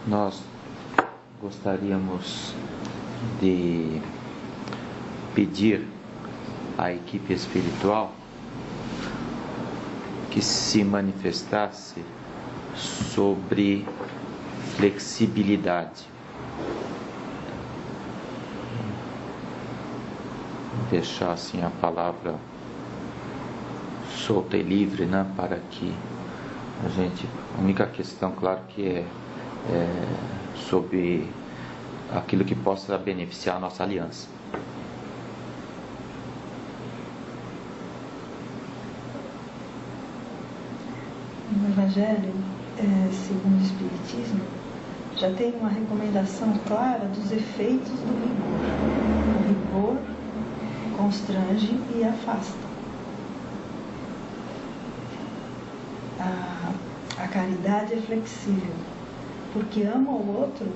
Nós gostaríamos de pedir à equipe espiritual que se manifestasse sobre flexibilidade. Deixar assim a palavra solta e livre, né, para que a única questão, claro, que é sobre aquilo que possa beneficiar a nossa aliança. No Evangelho, segundo o Espiritismo, já tem uma recomendação clara dos efeitos do rigor. O rigor constrange e afasta. A caridade é flexível, porque ama o outro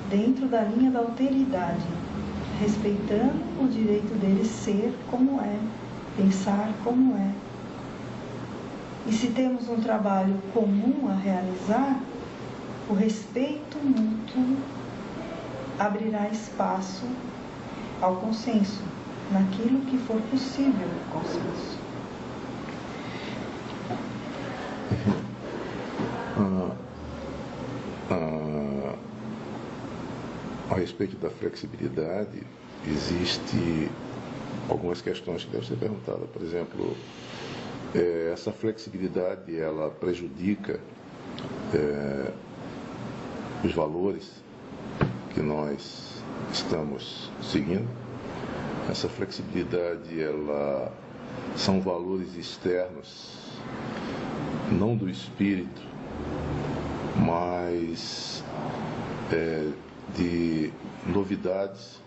dentro da linha da alteridade, respeitando o direito dele ser como é, pensar como é. E se temos um trabalho comum a realizar, o respeito mútuo abrirá espaço ao consenso, naquilo que for possível o consenso. A respeito da flexibilidade, existe algumas questões que devem ser perguntadas. Por exemplo, essa flexibilidade, ela prejudica os valores que nós estamos seguindo. Essa flexibilidade, ela são valores externos, não do espírito, mas de novidades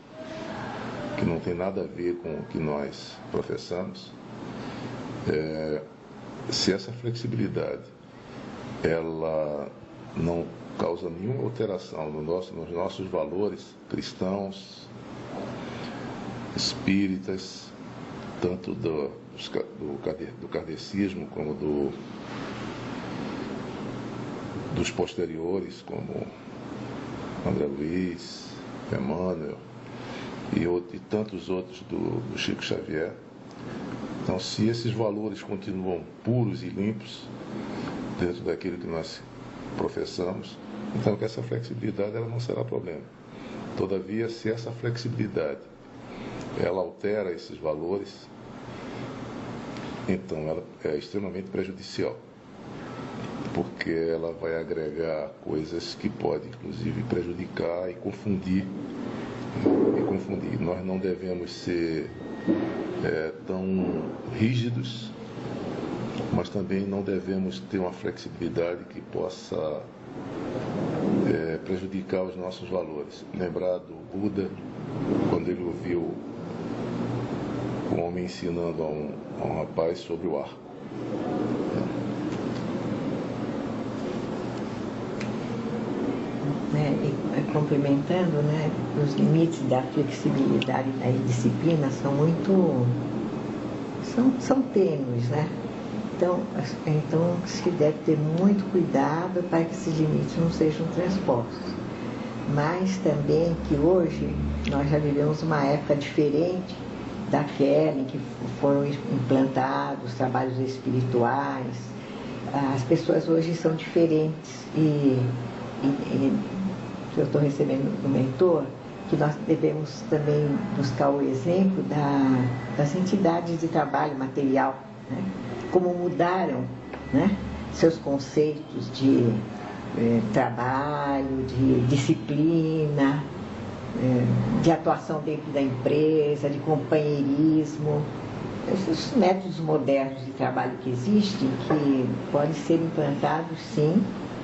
que não tem nada a ver com o que nós professamos. Se essa flexibilidade ela não causa nenhuma alteração nos nossos valores cristãos, espíritas, tanto do kardecismo como dos posteriores, como André Luiz, Emmanuel e tantos outros do Chico Xavier. Então, se esses valores continuam puros e limpos dentro daquilo que nós professamos, então que essa flexibilidade ela não será problema. Todavia, se essa flexibilidade ela altera esses valores, então ela é extremamente prejudicial, porque ela vai agregar coisas que podem, inclusive, prejudicar e confundir. Nós não devemos ser tão rígidos, mas também não devemos ter uma flexibilidade que possa prejudicar os nossos valores. Lembrar do Buda, quando ele ouviu um homem ensinando a um rapaz sobre o arco. E complementando, os limites da flexibilidade e da disciplina são tênues, Então se deve ter muito cuidado para que esses limites não sejam transpostos. Mas também que hoje nós já vivemos uma época diferente daquela em que foram implantados trabalhos espirituais. As pessoas hoje são diferentes e eu estou recebendo do mentor que nós devemos também buscar o exemplo das entidades de trabalho material, como mudaram seus conceitos de trabalho, de disciplina, de atuação dentro da empresa, de companheirismo. Esses métodos modernos de trabalho que existem, que podem ser implantados, sim,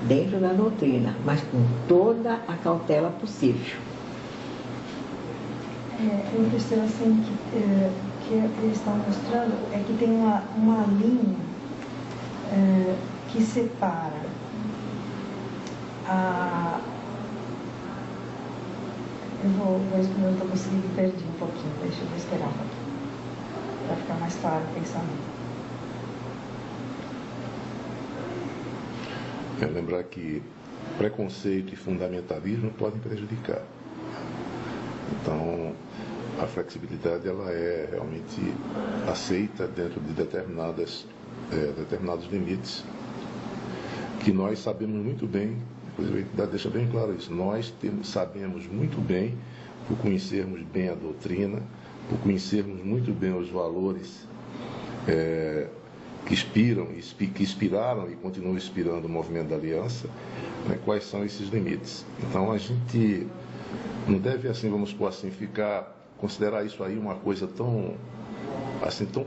dentro da doutrina, mas com toda a cautela possível. Eu percebo assim que eles estão mostrando é que tem uma linha que separa eu estou conseguindo perder um pouquinho, deixa eu esperar um pouquinho, para ficar mais claro o pensamento. Lembrar que preconceito e fundamentalismo podem prejudicar. Então, a flexibilidade ela é realmente aceita dentro de determinados limites, que nós sabemos muito bem, inclusive a entidade deixa bem claro isso, nós sabemos muito bem, por conhecermos bem a doutrina, por conhecermos muito bem os valores que inspiraram e continuam inspirando o movimento da Aliança, né, quais são esses limites. Então a gente não deve, assim, vamos supor assim, considerar isso aí uma coisa tão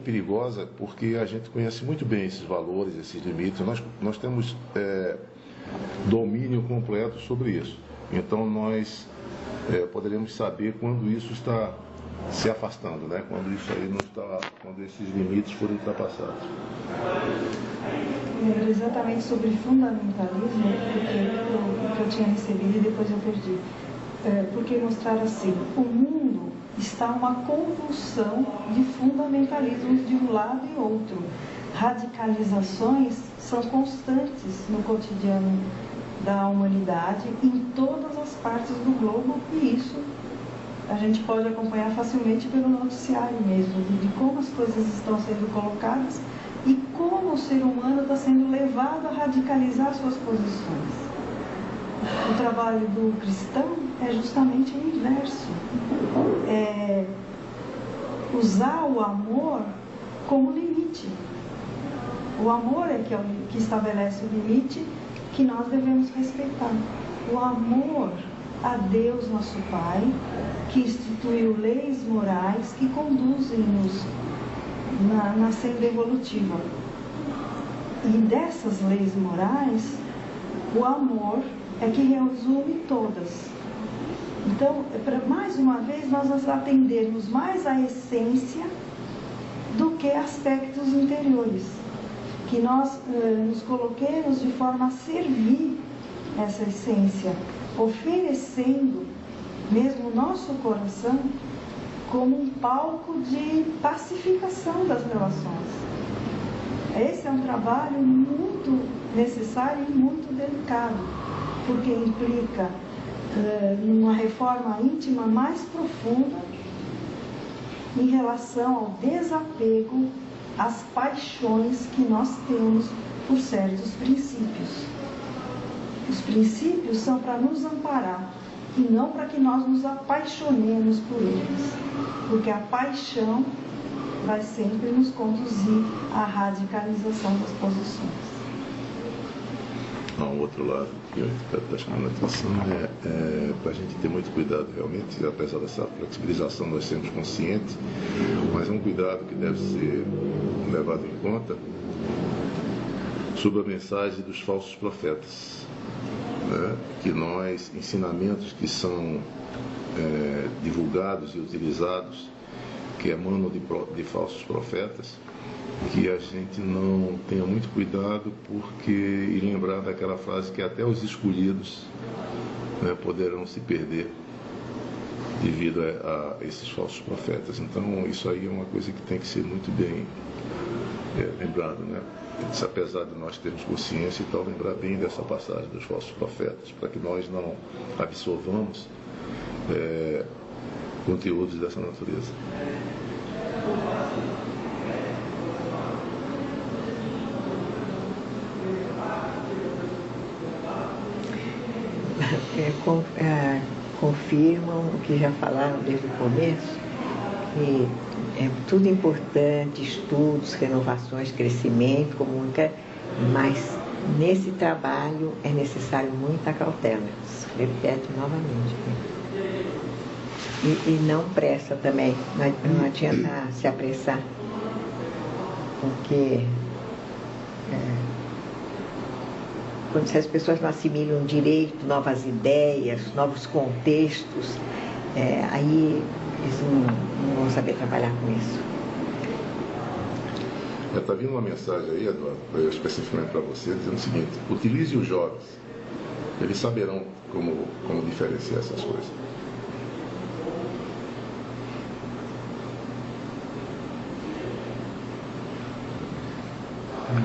perigosa, porque a gente conhece muito bem esses valores, esses limites, nós temos domínio completo sobre isso. Então nós poderemos saber quando isso está se afastando, né? Quando isso aí não está, quando esses limites forem ultrapassados. Era exatamente sobre fundamentalismo, porque eu tinha recebido e depois eu perdi. Porque mostrar assim, o mundo está uma convulsão de fundamentalismos de um lado e outro. Radicalizações são constantes no cotidiano da humanidade, em todas as partes do globo, e isso a gente pode acompanhar facilmente pelo noticiário mesmo, de como as coisas estão sendo colocadas e como o ser humano está sendo levado a radicalizar suas posições. O trabalho do cristão é justamente o inverso. Usar o amor como limite. O amor é que estabelece o limite que nós devemos respeitar. O amor a Deus, nosso Pai, que instituiu leis morais que conduzem-nos na senda evolutiva. E dessas leis morais, o amor é que resume todas. Então, mais uma vez, nós nos atendermos mais à essência do que aspectos interiores. Que nós nos coloquemos de forma a servir essa essência, oferecendo mesmo o nosso coração como um palco de pacificação das relações. Esse é um trabalho muito necessário e muito delicado, porque implica uma reforma íntima mais profunda em relação ao desapego às paixões que nós temos por certos princípios. Os princípios são para nos amparar e não para que nós nos apaixonemos por eles, porque a paixão vai sempre nos conduzir à radicalização das posições. Um outro lado que eu estou chamando a atenção é para a gente ter muito cuidado realmente, apesar dessa flexibilização nós sermos conscientes, mas é um cuidado que deve ser levado em conta sobre a mensagem dos falsos profetas, né? Que nós, ensinamentos que são divulgados e utilizados, que emanam de falsos profetas, que a gente não tenha muito cuidado, porque e lembrar daquela frase que até os escolhidos, né, poderão se perder devido a esses falsos profetas. Então isso aí é uma coisa que tem que ser muito bem lembrado, né? Apesar de nós termos consciência e tal, lembrar bem dessa passagem dos falsos profetas, para que nós não absorvamos conteúdos dessa natureza. Confirmam o que já falaram desde o começo, que é tudo importante, estudos, renovações, crescimento, comunica, mas nesse trabalho é necessário muita cautela. Repete novamente. E não pressa também, não adianta se apressar, porque quando as pessoas não assimilam direito, novas ideias, novos contextos, aí eles não vão saber trabalhar com isso. Está vindo uma mensagem aí, Eduardo, especificamente para você, dizendo o seguinte: utilize os jovens, eles saberão como diferenciar essas coisas.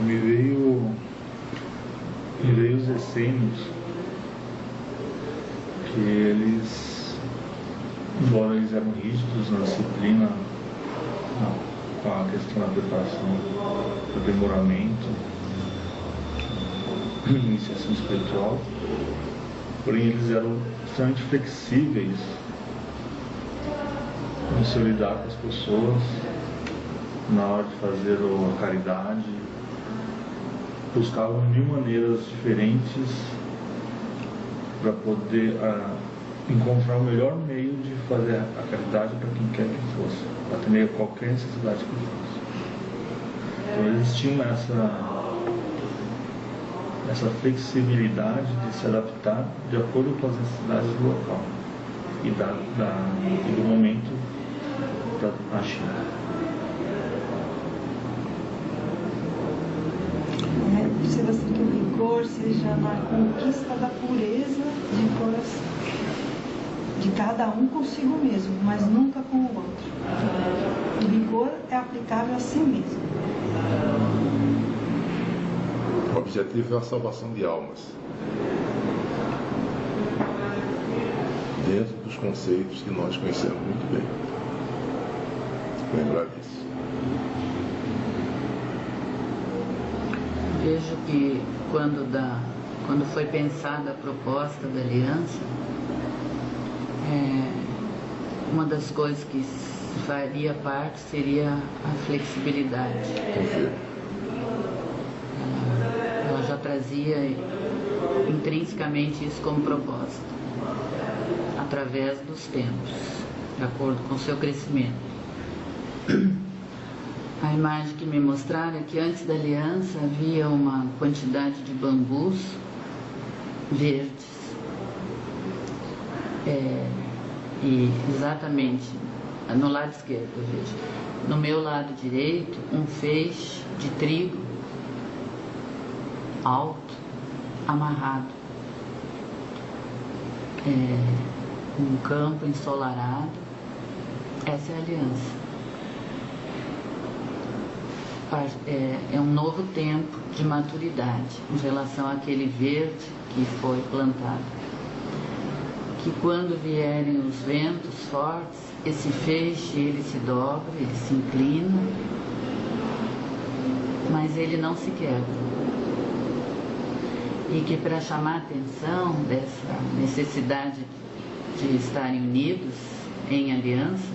Me veio os essênios porque eles, embora eles eram rígidos na disciplina, com a questão da preparação, do aprimoramento, iniciação espiritual, porém eles eram extremamente flexíveis no seu lidar com as pessoas, na hora de fazer a caridade, buscavam mil maneiras diferentes para poder encontrar o melhor meio de fazer a caridade para quem quer que fosse, para atender qualquer necessidade que fosse. Então eles tinham essa flexibilidade de se adaptar de acordo com as necessidades do local e do momento para agir. Precisa ser que o rigor seja na conquista da pureza de coração, de cada um consigo mesmo, mas nunca com o outro. O rigor é aplicável a si mesmo. O objetivo é a salvação de almas, dentro dos conceitos que nós conhecemos muito bem. Lembrar disso. Vejo que quando foi pensada a proposta da aliança, uma das coisas que faria parte seria a flexibilidade. Ela já trazia intrinsecamente isso como proposta, através dos tempos, de acordo com o seu crescimento. A imagem que me mostraram é que antes da aliança havia uma quantidade de bambus verdes. E exatamente no lado esquerdo, eu vejo. No meu lado direito, um feixe de trigo alto, amarrado. Um campo ensolarado. Essa é a aliança. É um novo tempo de maturidade em relação àquele verde que foi plantado. Que quando vierem os ventos fortes, esse feixe ele se dobra, ele se inclina, mas ele não se quebra. E que para chamar a atenção dessa necessidade de estarem unidos em aliança,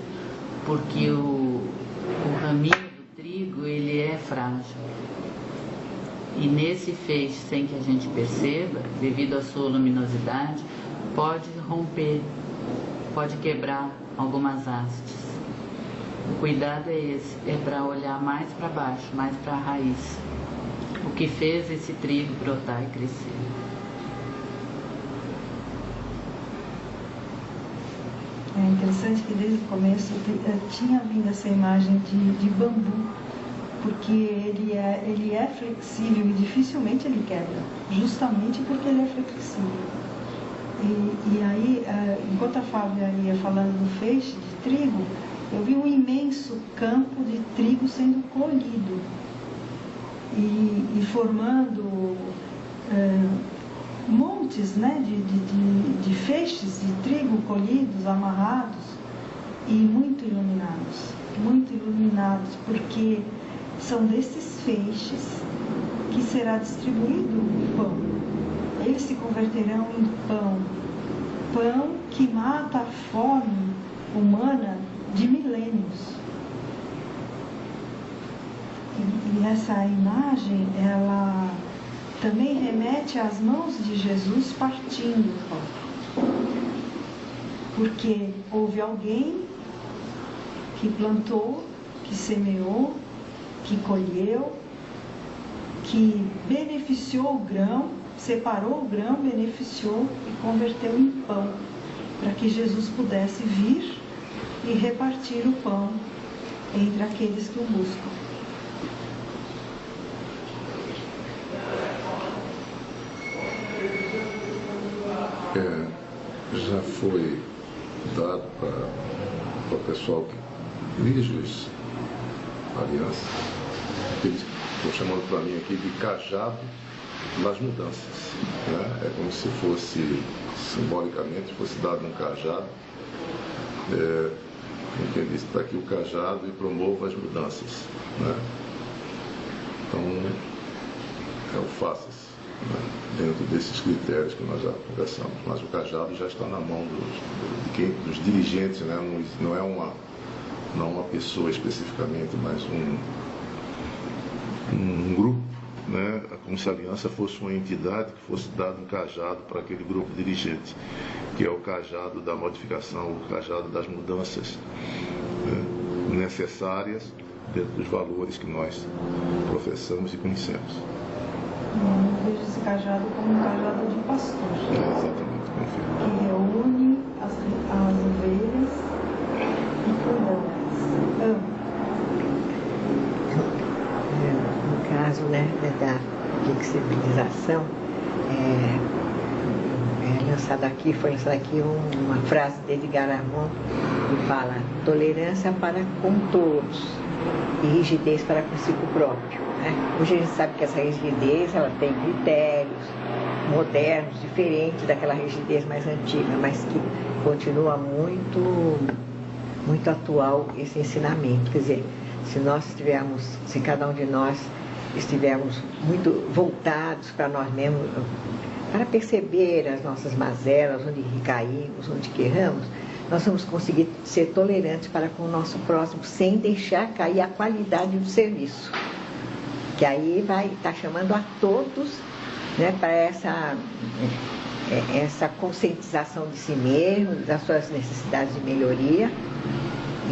porque o raminho ele é frágil e nesse feixe, sem que a gente perceba, devido à sua luminosidade, pode romper, pode quebrar algumas hastes. O cuidado é esse, é para olhar mais para baixo, mais para a raiz, o que fez esse trigo brotar e crescer. É interessante que desde o começo tinha vindo essa imagem de bambu, porque ele é flexível e dificilmente ele quebra, justamente porque ele é flexível. E aí, enquanto a Fábia ia falando do feixe de trigo, eu vi um imenso campo de trigo sendo colhido e formando montes, né, de feixes de trigo colhidos, amarrados e muito iluminados, porque são desses feixes que será distribuído o pão. Eles se converterão em pão que mata a fome humana de milênios. E essa imagem, ela também remete às mãos de Jesus partindo o pão. Porque houve alguém que plantou, que semeou, que colheu, que beneficiou o grão, separou o grão, beneficiou e converteu em pão, para que Jesus pudesse vir e repartir o pão entre aqueles que o buscam. Já foi dado para o pessoal que dirige a aliança, eles estão chamando para mim aqui de cajado nas mudanças, né? É como se fosse, simbolicamente, fosse dado um cajado, quem disse, está aqui o cajado e promova as mudanças, né? Então, é o faça-se, né? Dentro desses critérios que nós já conversamos, mas o cajado já está na mão dos dirigentes, né? Não é uma pessoa especificamente, mas um grupo, né? Como se a aliança fosse uma entidade que fosse dado um cajado para aquele grupo dirigente, que é o cajado da modificação, o cajado das mudanças, né, necessárias dentro dos valores que nós professamos e conhecemos. Eu vejo esse cajado como um cajado de pastor, Exatamente, confirmo. que reúne as ovelhas e cuida delas. No caso, né, da flexibilização, foi lançada aqui uma frase de Edgar Ramon, que fala: tolerância para com todos e rigidez para consigo próprio, né? Hoje a gente sabe que essa rigidez, ela tem critérios modernos, diferentes daquela rigidez mais antiga, mas que continua muito atual esse ensinamento. Quer dizer, se cada um de nós estivermos muito voltados para nós mesmos, para perceber as nossas mazelas, onde caímos, onde que erramos, nós vamos conseguir ser tolerantes para com o nosso próximo, sem deixar cair a qualidade do serviço. Que aí vai estar chamando a todos, né, para essa conscientização de si mesmo, das suas necessidades de melhoria,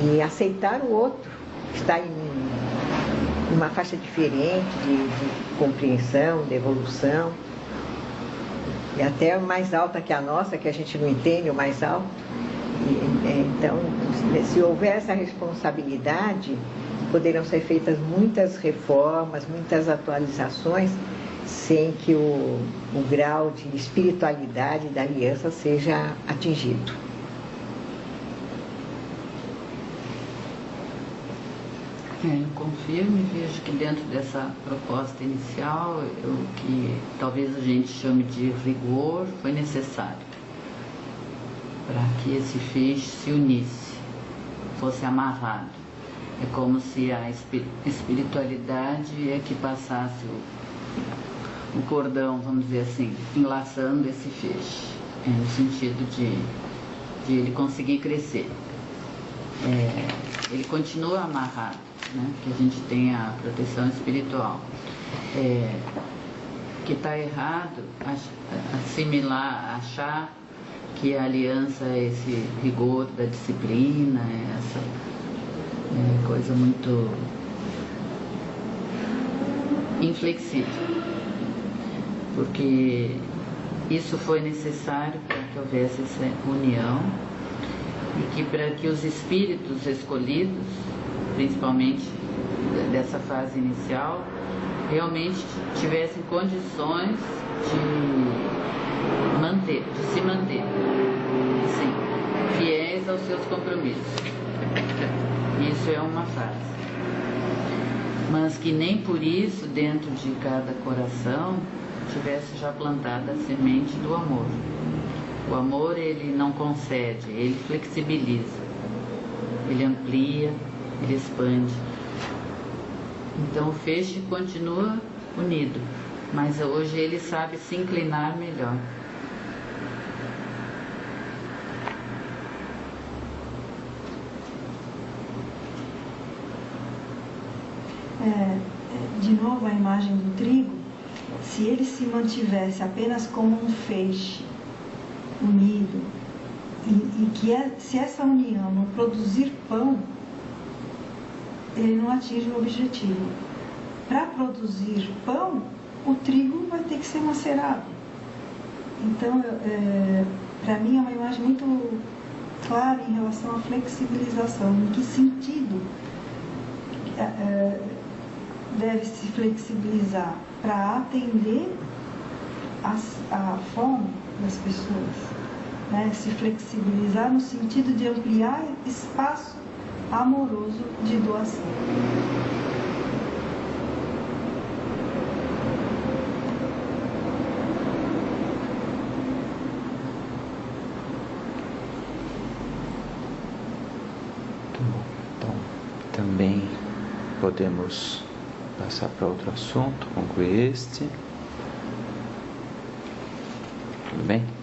e aceitar o outro, estar em uma faixa diferente de compreensão, de evolução, e até mais alta que a nossa, que a gente não entende o mais alto. Então, se houver essa responsabilidade, poderão ser feitas muitas reformas, muitas atualizações, sem que o grau de espiritualidade da aliança seja atingido. Eu confirmo e vejo que dentro dessa proposta inicial, o que talvez a gente chame de rigor foi necessário para que esse feixe se unisse, fosse amarrado. É como se a espiritualidade é que passasse o cordão, vamos dizer assim, enlaçando esse feixe, no sentido de ele conseguir crescer. Ele continua amarrado, né? Que a gente tem a proteção espiritual. Que está errado achar que a aliança é esse rigor da disciplina, essa coisa muito inflexível, porque isso foi necessário para que houvesse essa união e que para que os espíritos escolhidos, principalmente dessa fase inicial, realmente tivessem condições de se manter, sim, fiéis aos seus compromissos. Isso é uma fase. Mas que nem por isso, dentro de cada coração, tivesse já plantada a semente do amor. O amor, ele não concede, ele flexibiliza, ele amplia, ele expande. Então o feixe continua unido, mas hoje ele sabe se inclinar melhor. De novo a imagem do trigo, se ele se mantivesse apenas como um feixe unido, se essa união não produzir pão, ele não atinge o objetivo. Para produzir pão, o trigo vai ter que ser macerado. Então, para mim é uma imagem muito clara em relação à flexibilização. Em que sentido deve se flexibilizar? Para atender a fome das pessoas, né? Se flexibilizar no sentido de ampliar espaço amoroso de doação. também podemos passar para outro assunto, concluir este. Tudo bem?